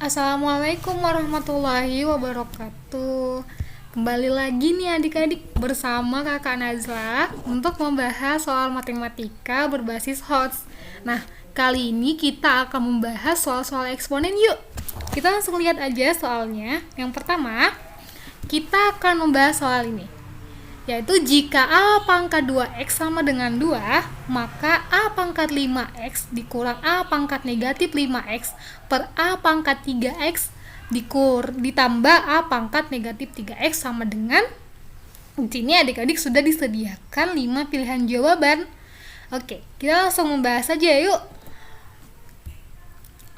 Assalamualaikum warahmatullahi wabarakatuh. Kembali lagi nih adik-adik bersama kakak Nazla untuk membahas soal matematika berbasis HOTS. Nah, kali ini kita akan membahas soal-soal eksponen yuk. Kita langsung lihat aja soalnya. Yang pertama, kita akan membahas soal ini, yaitu jika A pangkat 2X sama dengan 2, maka A pangkat 5X dikurang A pangkat negatif 5X per A pangkat 3X ditambah A pangkat negatif 3X sama dengan, di sini adik-adik sudah disediakan 5 pilihan jawaban. Oke, kita langsung membahas aja yuk.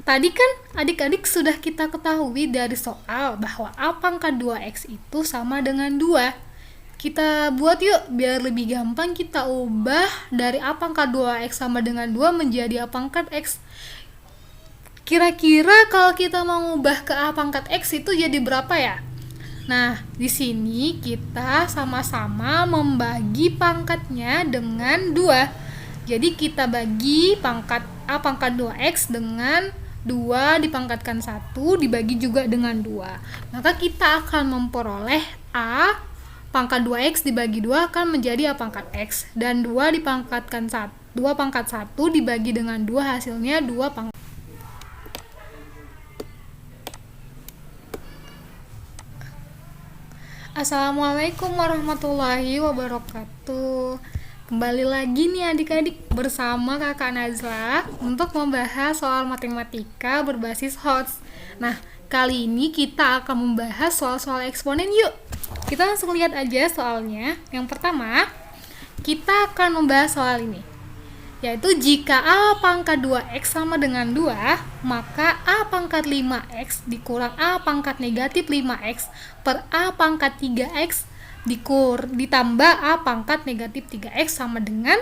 Tadi kan adik-adik sudah kita ketahui dari soal bahwa A pangkat 2X itu sama dengan 2. Kita buat yuk, biar lebih gampang kita ubah dari A pangkat 2X sama dengan 2 menjadi A pangkat X. Kira-kira kalau kita mau ubah ke A pangkat X itu jadi berapa ya? Nah, di sini kita sama-sama membagi pangkatnya dengan 2. Jadi kita bagi pangkat A pangkat 2X dengan 2 dipangkatkan 1 dibagi juga dengan 2. Maka kita akan memperoleh A pangkat 2X dibagi 2 akan menjadi A pangkat X, dan 2 dipangkatkan 2 pangkat 1 dibagi dengan 2 hasilnya 2 pangkat. Assalamualaikum warahmatullahi wabarakatuh. Kembali lagi nih adik-adik bersama kakak Nazla untuk membahas soal matematika berbasis HOTS. Nah, kali ini kita akan membahas soal-soal eksponen yuk. Kita langsung lihat aja soalnya. Yang pertama, kita akan membahas soal ini, yaitu jika A pangkat 2X sama dengan 2, maka A pangkat 5X dikurang A pangkat negatif 5X per A pangkat 3X ditambah A pangkat negatif 3X sama dengan,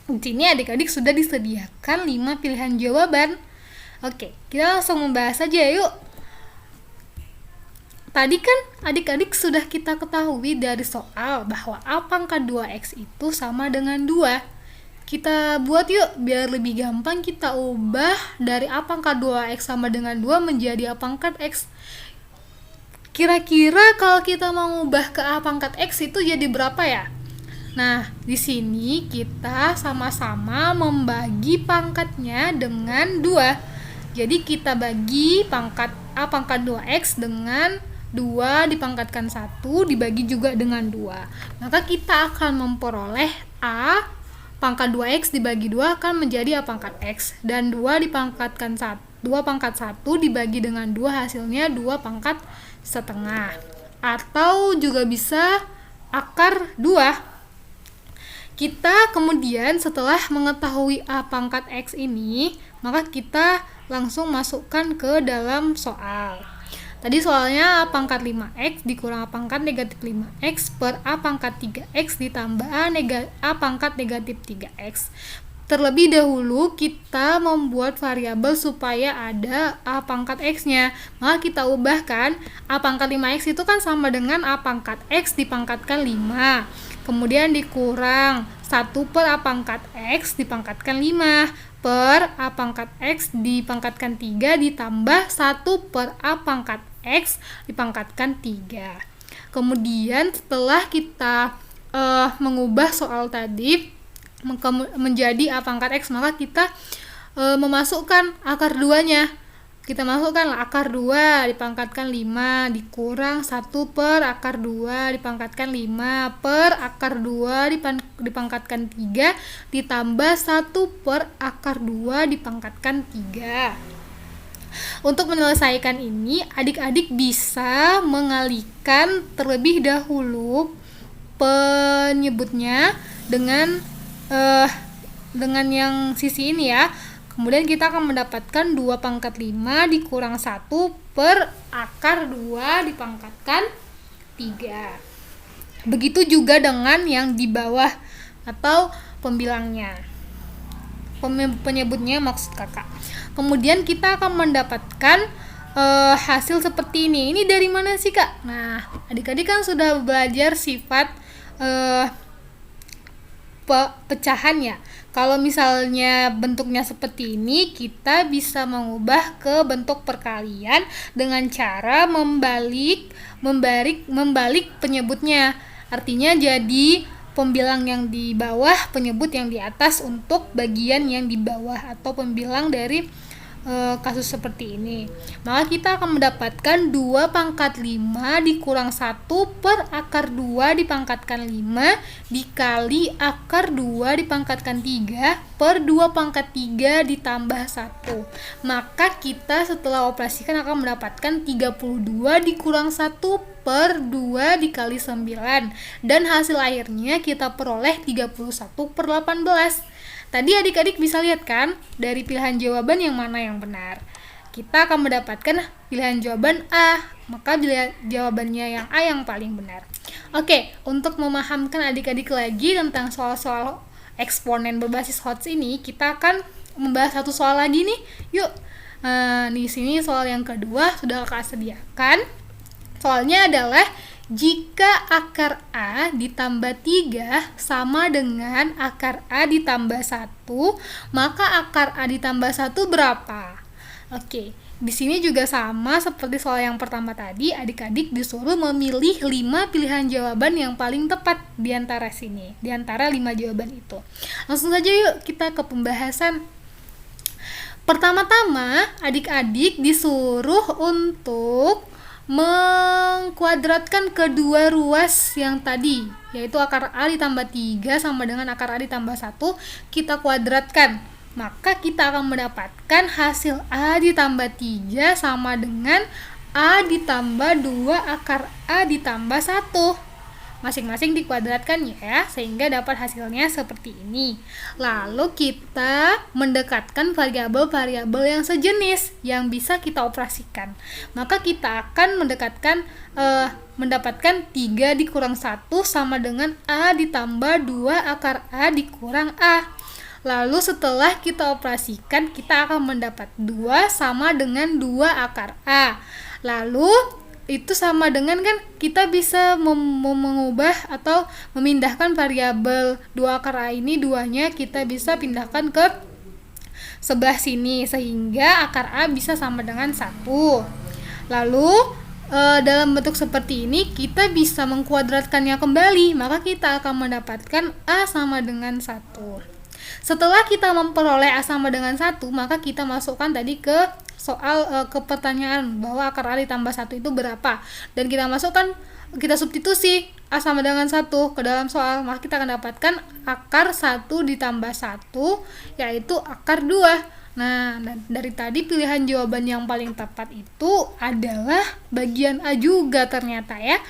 di sini adik-adik sudah disediakan 5 pilihan jawaban. Oke, kita langsung membahas aja yuk. Tadi kan adik-adik sudah kita ketahui dari soal bahwa A pangkat 2X itu sama dengan 2. Kita buat yuk, biar lebih gampang kita ubah dari A pangkat 2X sama dengan 2 menjadi A pangkat X. Kira-kira kalau kita mau ubah ke A pangkat X itu jadi berapa ya? Nah, di sini kita sama-sama membagi pangkatnya dengan 2. Jadi kita bagi pangkat A pangkat 2X dengan 2 dipangkatkan 1 dibagi juga dengan 2. Maka kita akan memperoleh A pangkat 2X dibagi 2 akan menjadi A pangkat X, dan 2 dipangkatkan 2 pangkat 1 dibagi dengan 2 hasilnya 2 pangkat setengah, atau juga bisa akar 2. Kita kemudian setelah mengetahui A pangkat X ini, maka kita langsung masukkan ke dalam soal. Tadi soalnya A pangkat 5X dikurang A pangkat negatif 5X per A pangkat 3X ditambah A pangkat negatif 3X. Terlebih dahulu kita membuat variabel supaya ada A pangkat X-nya. Maka kita ubahkan A pangkat 5X itu kan sama dengan A pangkat X dipangkatkan 5. Kemudian dikurang 1 per A pangkat X dipangkatkan 5 per A pangkat X dipangkatkan 3 ditambah 1 per A pangkat X dipangkatkan 3. Kemudian setelah kita mengubah soal tadi menjadi A pangkat X, maka kita memasukkan akar 2-nya. Kita masukkan akar 2 dipangkatkan 5 dikurang 1 per akar 2 dipangkatkan 5 per akar 2 dipangkatkan 3 ditambah 1 per akar 2 dipangkatkan 3. Untuk menyelesaikan ini, adik-adik bisa mengalihkan terlebih dahulu penyebutnya dengan yang sisi ini ya. Kemudian kita akan mendapatkan 2 pangkat 5 dikurang 1 per akar 2 dipangkatkan 3. Begitu juga dengan yang di bawah atau pembilangnya, penyebutnya maksud kakak. Kemudian kita akan mendapatkan hasil seperti ini. Ini dari mana sih kak? Nah, adik-adik kan sudah belajar sifat pecahan ya. Kalau misalnya bentuknya seperti ini, kita bisa mengubah ke bentuk perkalian dengan cara membalik penyebutnya. Artinya jadi pembilang yang di bawah, penyebut yang di atas untuk bagian yang di bawah, atau pembilang dari kasus seperti ini. Maka kita akan mendapatkan 2 pangkat 5 dikurang 1 per akar 2 dipangkatkan 5 dikali akar 2 dipangkatkan 3 per 2 pangkat 3 ditambah 1. Maka kita setelah operasikan akan mendapatkan 32 dikurang 1 per 2 dikali 9, dan hasil akhirnya kita peroleh 31 per 18. Tadi adik-adik bisa lihat kan dari pilihan jawaban yang mana yang benar. Kita akan mendapatkan pilihan jawaban A, maka jawabannya yang A yang paling benar. Oke, untuk memahamkan adik-adik lagi tentang soal-soal eksponen berbasis Hodge ini, kita akan membahas satu soal lagi nih. Yuk, di sini soal yang kedua sudah Kakak sediakan. Soalnya adalah jika akar A ditambah 3 sama dengan akar A ditambah 1, maka akar A ditambah 1 berapa? Oke, di sini juga sama seperti soal yang pertama tadi, adik-adik disuruh memilih 5 pilihan jawaban yang paling tepat di antara 5 jawaban itu. Langsung saja yuk kita ke pembahasan. Pertama-tama, adik-adik disuruh untuk mengkuadratkan kedua ruas yang tadi, yaitu akar A ditambah 3 sama dengan akar A ditambah 1, kita kuadratkan. Maka kita akan mendapatkan hasil A ditambah 3 sama dengan A ditambah 2 akar A ditambah 1. Masing-masing dikuadratkan ya, sehingga dapat hasilnya seperti ini. Lalu kita mendekatkan variabel-variabel yang sejenis yang bisa kita operasikan. Maka kita akan mendapatkan 3 dikurang 1 sama dengan A ditambah 2 akar A dikurang A. Lalu setelah kita operasikan, kita akan mendapat 2 sama dengan 2 akar A. Lalu itu sama dengan kan kita bisa mengubah atau memindahkan variabel 2 akar A ini, 2-nya kita bisa pindahkan ke sebelah sini sehingga akar A bisa sama dengan 1. Lalu dalam bentuk seperti ini kita bisa mengkuadratkannya kembali, maka kita akan mendapatkan A sama dengan 1. Setelah kita memperoleh A sama dengan 1, maka kita masukkan tadi ke soal ke pertanyaan bahwa akar A ditambah 1 itu berapa, dan kita substitusi A sama dengan 1 ke dalam soal, maka kita akan dapatkan akar 1 ditambah 1 yaitu akar 2. Nah, dari tadi pilihan jawaban yang paling tepat itu adalah bagian A juga ternyata ya.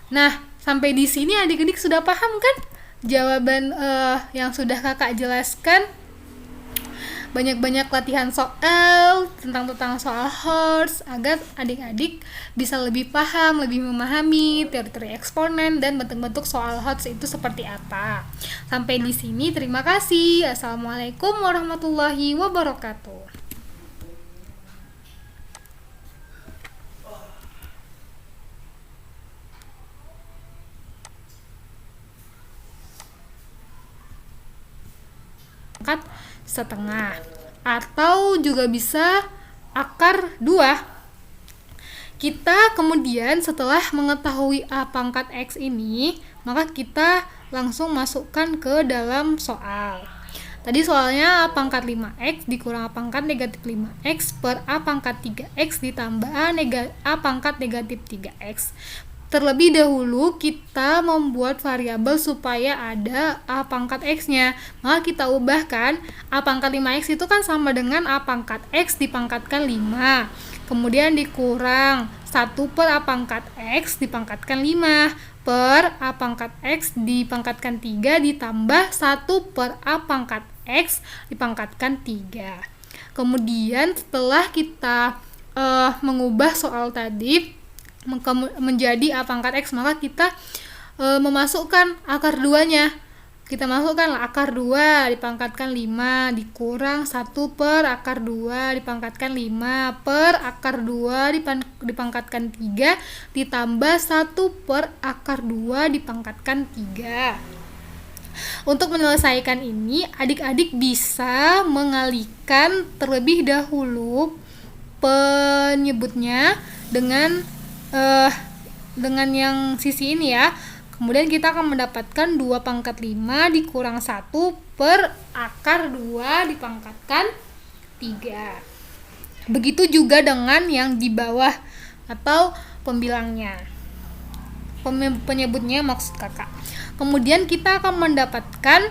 Nah, sampai di sini adik-adik sudah paham kan jawaban yang sudah Kakak jelaskan? Banyak-banyak latihan soal tentang soal Hodge agar adik-adik bisa lebih paham, lebih memahami teori-teori eksponen dan bentuk-bentuk soal Hodge itu seperti apa. Sampai di sini, terima kasih. Assalamualaikum warahmatullahi wabarakatuh. Pangkat setengah atau juga bisa akar 2. Kita kemudian setelah mengetahui A pangkat X ini, maka kita langsung masukkan ke dalam soal. Tadi soalnya A pangkat 5X dikurang A pangkat negatif 5X per A pangkat 3X ditambah A pangkat negatif 3X. Terlebih dahulu kita membuat variabel supaya ada A pangkat X-nya. Maka kita ubahkan A pangkat 5X itu kan sama dengan A pangkat X dipangkatkan 5. Kemudian dikurang 1 per A pangkat X dipangkatkan 5 per A pangkat X dipangkatkan 3 ditambah 1 per A pangkat X dipangkatkan 3. Kemudian setelah kita mengubah soal tadi menjadi A pangkat X, maka kita memasukkan akar 2-nya. Kita masukkan akar 2 dipangkatkan 5 dikurang 1 per akar 2 dipangkatkan 5 per akar 2 dipangkatkan 3 ditambah 1 per akar 2 dipangkatkan 3. Untuk menyelesaikan ini, adik-adik bisa mengalihkan terlebih dahulu penyebutnya dengan yang sisi ini ya. Kemudian kita akan mendapatkan 2 pangkat 5 dikurang 1 per akar 2 dipangkatkan 3. Begitu juga dengan yang di bawah atau pembilangnya. Penyebutnya maksud kakak. Kemudian kita akan mendapatkan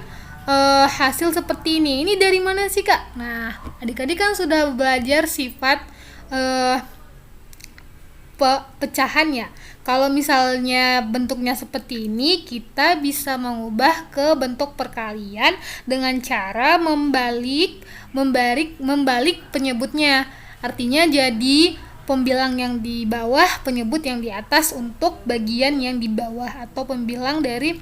hasil seperti ini. Ini dari mana sih kak? Nah, adik-adik kan sudah belajar sifat pecahan ya. Kalau misalnya bentuknya seperti ini, kita bisa mengubah ke bentuk perkalian dengan cara membalik penyebutnya. Artinya jadi pembilang yang di bawah, penyebut yang di atas untuk bagian yang di bawah atau pembilang dari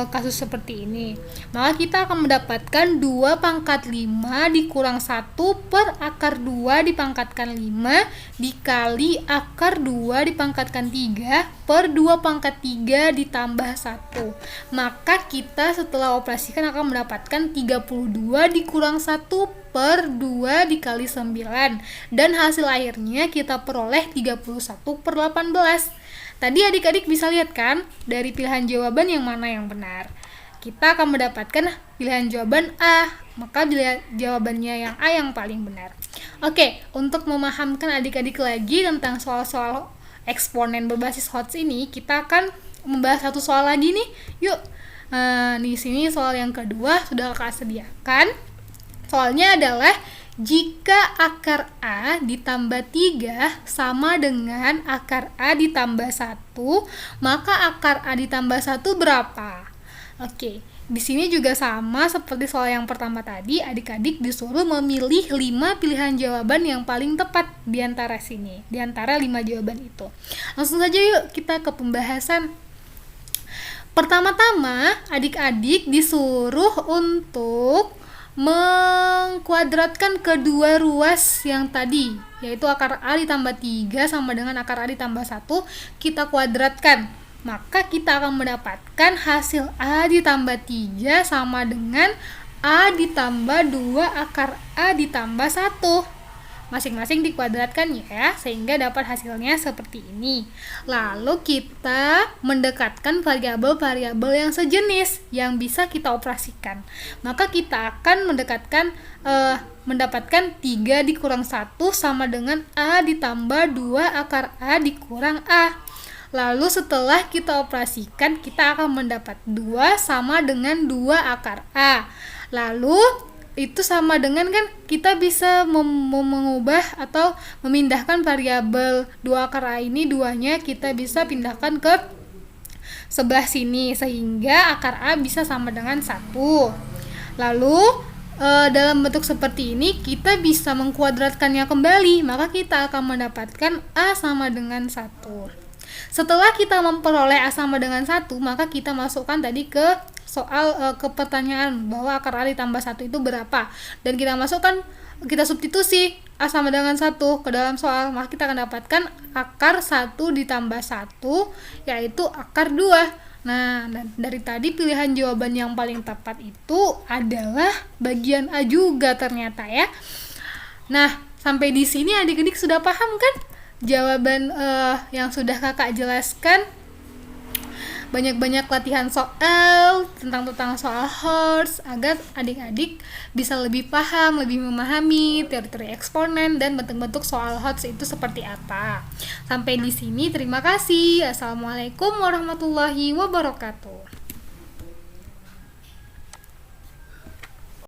kasus seperti ini. Maka kita akan mendapatkan 2 pangkat 5 dikurang 1 per akar 2 dipangkatkan 5 dikali akar 2 dipangkatkan 3 per 2 pangkat 3 ditambah 1. Maka kita setelah operasikan akan mendapatkan 32 dikurang 1 per 2 dikali 9 dan hasil akhirnya kita peroleh 31 per 18. Tadi adik-adik bisa lihat kan dari pilihan jawaban yang mana yang benar. Kita akan mendapatkan pilihan jawaban A, maka jawabannya yang A yang paling benar. Oke, untuk memahamkan adik-adik lagi tentang soal-soal eksponen berbasis HOTS ini, kita akan membahas satu soal lagi nih. Yuk, di sini soal yang kedua sudah kakak sediakan. Soalnya adalah jika akar A ditambah 3 sama dengan akar A ditambah 1, maka akar A ditambah 1 berapa? Oke, di sini juga sama seperti soal yang pertama tadi, adik-adik disuruh memilih 5 pilihan jawaban yang paling tepat di antara 5 jawaban itu. Langsung saja yuk kita ke pembahasan. Pertama-tama, adik-adik disuruh untuk mengkuadratkan kedua ruas yang tadi, yaitu akar A ditambah 3 sama dengan akar A ditambah 1, kita kuadratkan. Maka kita akan mendapatkan hasil A ditambah 3 sama dengan A ditambah 2 akar A ditambah 1. Masing-masing dikuadratkan ya, sehingga dapat hasilnya seperti ini. Lalu kita mendekatkan variabel-variabel yang sejenis yang bisa kita operasikan. Maka kita akan mendapatkan 3 dikurang 1 sama dengan A ditambah 2 akar A dikurang A. Lalu setelah kita operasikan, kita akan mendapat 2 sama dengan 2 akar A. Lalu itu sama dengan kan kita bisa mengubah atau memindahkan variabel 2 akar A ini, duanya kita bisa pindahkan ke sebelah sini sehingga akar A bisa sama dengan 1. Lalu dalam bentuk seperti ini kita bisa mengkuadratkannya kembali, maka kita akan mendapatkan A sama dengan 1. Setelah kita memperoleh A sama dengan 1, maka kita masukkan tadi ke ke pertanyaan bahwa akar A ditambah 1 itu berapa, dan kita substitusi A sama dengan 1 ke dalam soal, maka kita akan dapatkan akar 1 ditambah 1 yaitu akar 2. Nah, dari tadi pilihan jawaban yang paling tepat itu adalah bagian A juga ternyata ya. Nah, sampai di sini adik-adik sudah paham kan jawaban yang sudah kakak jelaskan? Banyak-banyak latihan soal tentang soal HOTS agar adik-adik bisa lebih paham, lebih memahami teori-teori eksponen dan bentuk-bentuk soal HOTS itu seperti apa. Sampai di sini, terima kasih. Assalamualaikum warahmatullahi wabarakatuh.